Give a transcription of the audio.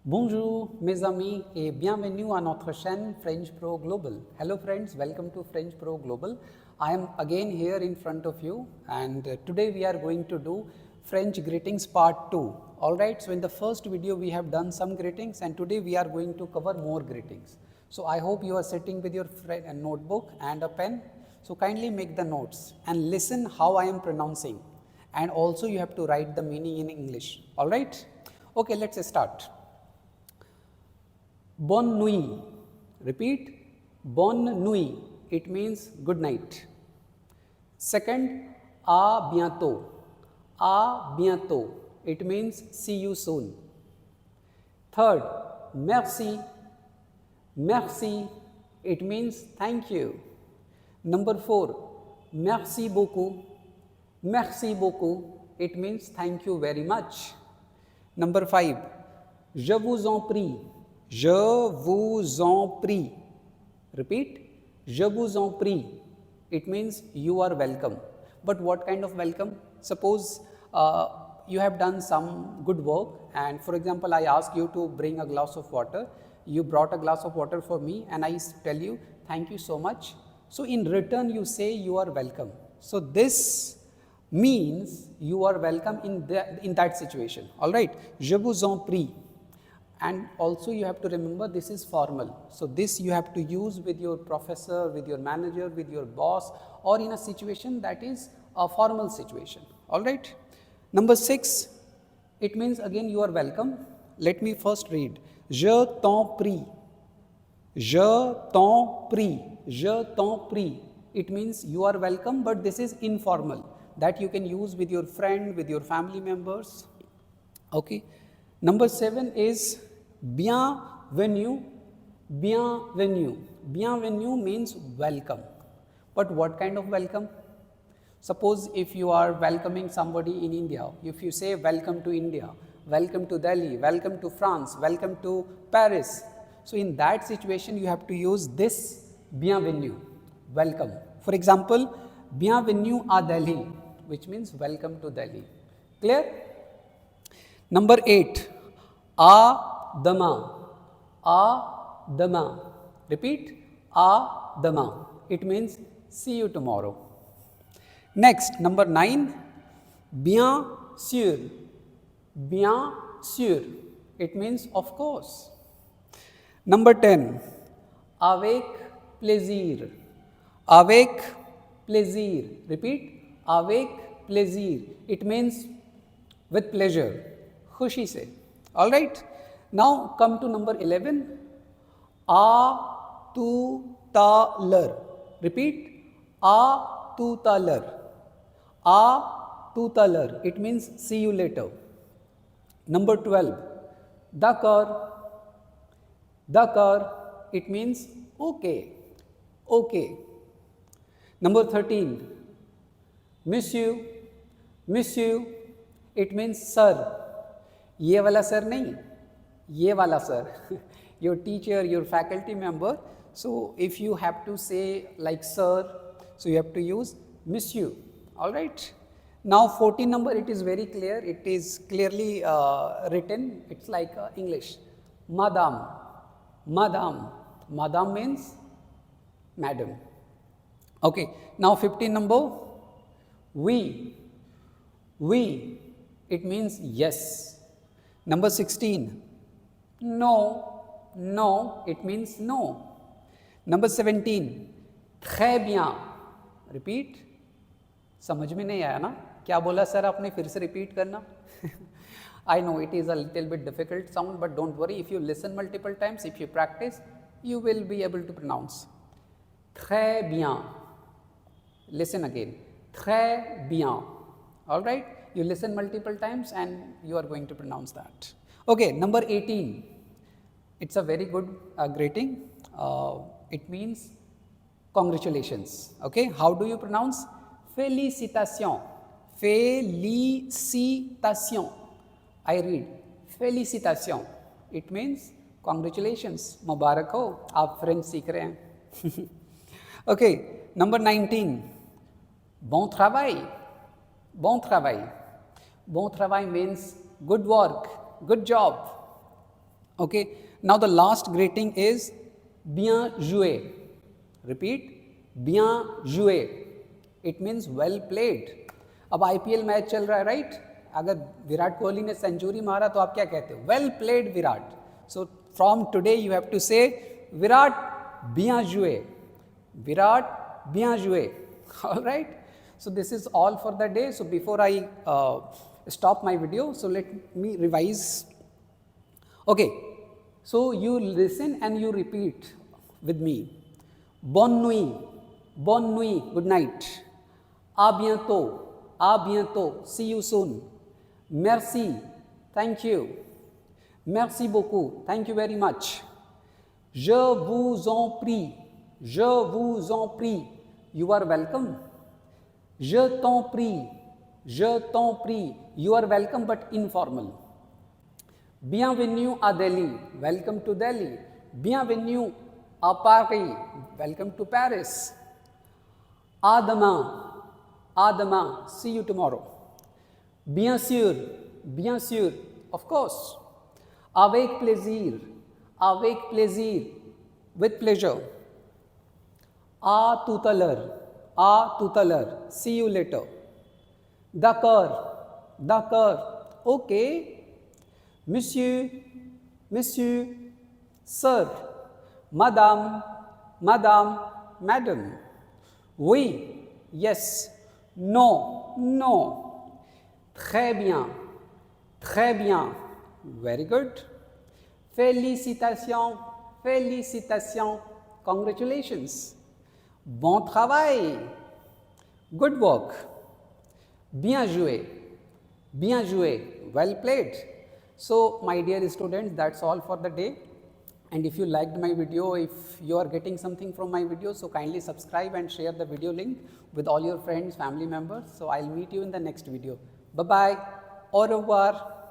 Bonjour mes amis et bienvenue à notre chaîne French Pro Global. Hello friends, welcome to French Pro Global. I am again here in front of you and today we are going to do French greetings part 2. Alright, so in the first video we have done some greetings and today we are going to cover more greetings. So I hope you are sitting with your notebook and a pen. So kindly make the notes and listen how I am pronouncing, and also you have to write the meaning in English. Alright, okay, let's start. Bonne nuit. Repeat. Bonne nuit. It means good night. Second, à bientôt. À bientôt. It means see you soon. Third, merci. Merci. It means thank you. Number 4, merci beaucoup. Merci beaucoup. It means thank you very much. Number 5, je vous en prie. Je vous en prie. Repeat. Je vous en prie. It means you are welcome. But what kind of welcome? Suppose you have done some good work and for example I ask you to bring a glass of water. You brought a glass of water for me and I tell you thank you so much. So in return you say you are welcome. So this means you are welcome in that situation. Alright. Je vous en prie. And also you have to remember this is formal. So this you have to use with your professor, with your manager, with your boss, or in a situation that is a formal situation. Alright. Number 6, it means again you are welcome. Let me first read. Je t'en prie. Je t'en prie. Je t'en prie. It means you are welcome, but this is informal. That you can use with your friend, with your family members. Okay. Number 7 is bienvenue. Bienvenue. Bienvenue means welcome. But what kind of welcome? Suppose if you are welcoming somebody in India, if you say welcome to India, welcome to Delhi, welcome to France, welcome to Paris. So in that situation you have to use this bienvenue, welcome. For example, bienvenue à Delhi, which means welcome to Delhi. Clear? Number 8, à demain. À demain. Repeat. À demain. It means see you tomorrow. Next, number 9, bien sûr. Bien sûr. It means of course. Number 10, avec plaisir. Avec plaisir. Repeat. Avec plaisir. It means with pleasure. खुशी से. All right. Now come to number 11. À tout à l'heure. Repeat. À tout à l'heure. À tout à l'heure. It means see you later. Number 12. D'accord. D'accord. It means okay. Okay. Number 13. Monsieur. Monsieur. It means sir. ये वाला sir नहीं, ये वाला sir. Your teacher, your faculty member. So if you have to say like sir, so you have to use monsieur. All right. Now 14 number, it is very clear. It is clearly written. It's like English. Madam. Madam. Madam means madam. Okay. Now 15 number. We. We. It means yes. Number 16, no, no, it means no. Number 17, très bien. Repeat. समझ में नहीं आया ना? क्या बोला sir आपने? फिर से repeat करना. I know it is a little bit difficult sound, but don't worry. If you listen multiple times, if you practice, you will be able to pronounce. Très bien. Listen again. Très bien. All right. You listen multiple times and you are going to pronounce that. Okay, number 18. It's a very good greeting. It means congratulations. Okay, how do you pronounce? Félicitations. Félicitations. I read. Félicitations. It means congratulations. Mubarak ho. Aap French seekh rahe hain. Okay, number 19. Bon travail. Bon travail. Bon travail means good work, good job. Okay, now the last greeting is bien joué. Repeat, bien joué. It means well played. अब IPL match चल रहा है, right? अगर विराट कोहली ने century मारा तो आप क्या कहते हो? Well played Virat. So from today you have to say Virat bien joué. Virat bien joué. All right. So this is all for the day. So before I stop my video, so let me revise. Okay. So you listen and you repeat with me. Bonne nuit. Bonne nuit. Good night. À bientôt. À bientôt. See you soon. Merci. Thank you. Merci beaucoup. Thank you very much. Je vous en prie. Je vous en prie. You are welcome. Je t'en prie. Je t'en prie. You are welcome but informal. Bienvenue à Delhi. Welcome to Delhi. Bienvenue à Paris. Welcome to Paris. À demain. À demain. See you tomorrow. Bien sûr. Bien sûr. Of course. Avec plaisir. Avec plaisir. With pleasure. À tout à l'heure. À tout à l'heure. See you later. D'accord. D'accord. Okay. Monsieur. Monsieur. Sir. Madame. Madame. Madam. Oui. Yes. Non. No. Très bien. Très bien. Very good. Félicitations. Félicitations. Congratulations. Bon travail. Good work. Bien joué. Bien joué. Well played. So, my dear students, that's all for the day. And if you liked my video, if you are getting something from my video, so kindly subscribe and share the video link with all your friends, family members. So, I'll meet you in the next video. Bye-bye. Au revoir.